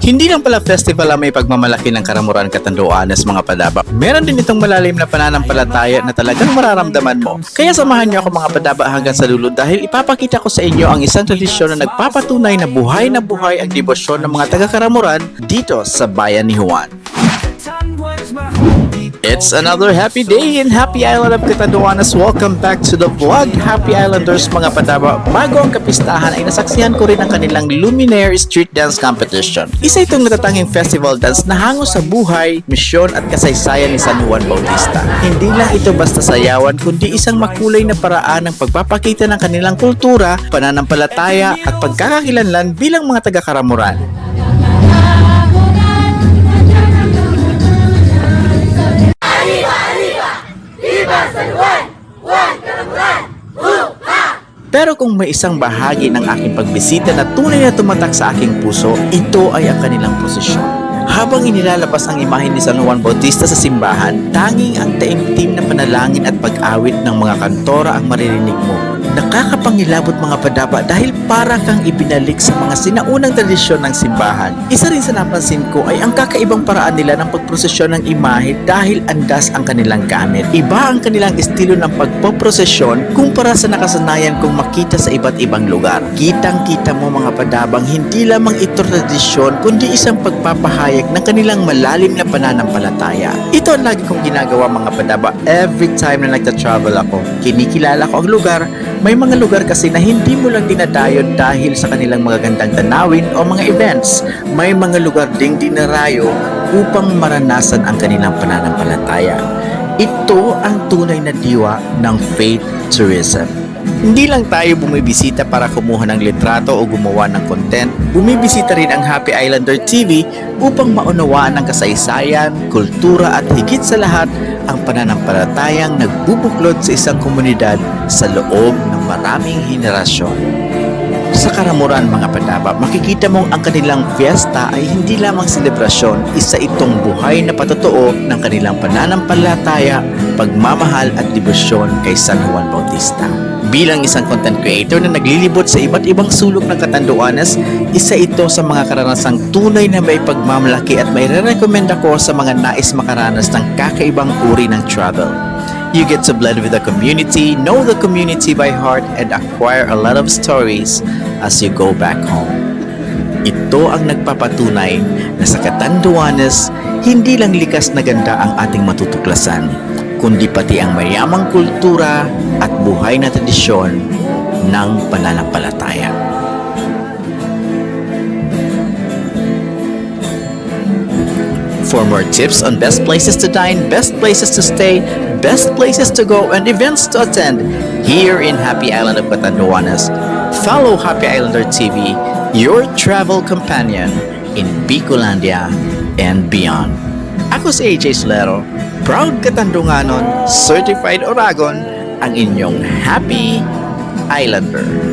Hindi lang pala festival ang may pagmamalaki ng Karamuran Catanduanes mga padaba. Meron din itong malalim na pananampalataya na talagang mararamdaman mo. Kaya samahan niyo ako mga padaba hanggang sa dulo dahil ipapakita ko sa inyo ang isang tradisyon na nagpapatunay na buhay ang debosyon ng mga taga-Karamuran dito sa bayan ni Juan. It's another happy day in Happy Island of Catanduanes. Welcome back to the vlog, Happy Islanders mga padaba. Bago ang kapistahan ay nasaksihan ko rin ang kanilang Luminaire Street Dance Competition. Isa itong natatanging festival dance na hango sa buhay, misyon at kasaysayan ni San Juan Bautista. Hindi lang ito basta sayawan kundi isang makulay na paraan ng pagpapakita ng kanilang kultura, pananampalataya at pagkakakilanlan bilang mga taga-Karamuran. Pero kung may isang bahagi ng aking pagbisita na tunay na tumatak sa aking puso, ito ay ang kanilang prosesyon. Habang inilalabas ang imahe ni San Juan Bautista sa simbahan, tanging ang taimtim na panalangin at pag-awit ng mga kantora ang maririnig mo. Nakakapangilabot mga padaba dahil para kang ibinalik sa mga sinaunang tradisyon ng simbahan. Isa rin sa napansin ko ay ang kakaibang paraan nila ng pagprosesyon ng imahe dahil andas ang kanilang gamit. Iba ang kanilang estilo ng pagpoprosesyon kumpara sa nakasanayan kong makita sa iba't ibang lugar. Kitang-kita mo mga padabang hindi lamang ito tradisyon kundi isang pagpapahayag ng kanilang malalim na pananampalataya. Ito ang lagi kong ginagawa mga padaba every time na nagta-travel ako. Kinikilala ko ang lugar. May mga lugar kasi na hindi mo lang dinadayon dahil sa kanilang mga gandang tanawin o mga events. May mga lugar ding dinarayo upang maranasan ang kanilang pananampalataya. Ito ang tunay na diwa ng faith tourism. Hindi lang tayo bumibisita para kumuha ng litrato o gumawa ng content, bumibisita rin ang Happy Islander TV upang maunawaan ang kasaysayan, kultura at higit sa lahat ang pananampalatayang nagbubuklod sa isang komunidad sa loob ng maraming henerasyon. Sa Karamuran mga padaba, makikita mong ang kanilang fiesta ay hindi lamang selebrasyon, isa itong buhay na patotoo ng kanilang pananampalataya, pagmamahal at debosyon kay San Juan Bautista. Bilang isang content creator na naglilibot sa iba't ibang sulok ng Catanduanes, isa ito sa mga karanasang tunay na may pagmamalaki at may re-recommend ako sa mga nais makaranas ng kakaibang uri ng travel. You get to blend with the community, know the community by heart, and acquire a lot of stories as you go back home. Ito ang nagpapatunay na sa Catanduanes, hindi lang likas na ganda ang ating matutuklasan, kundi pati ang mayamang kultura at buhay na tradisyon ng pananampalataya. For more tips on best places to dine, best places to stay, best places to go, and events to attend here in Happy Island of Catanduanes, follow Happy Islander TV, your travel companion in Bicolandia and beyond. Ako si AJ Solero, proud Katandunganon, certified Oragon, ang inyong Happy Islander.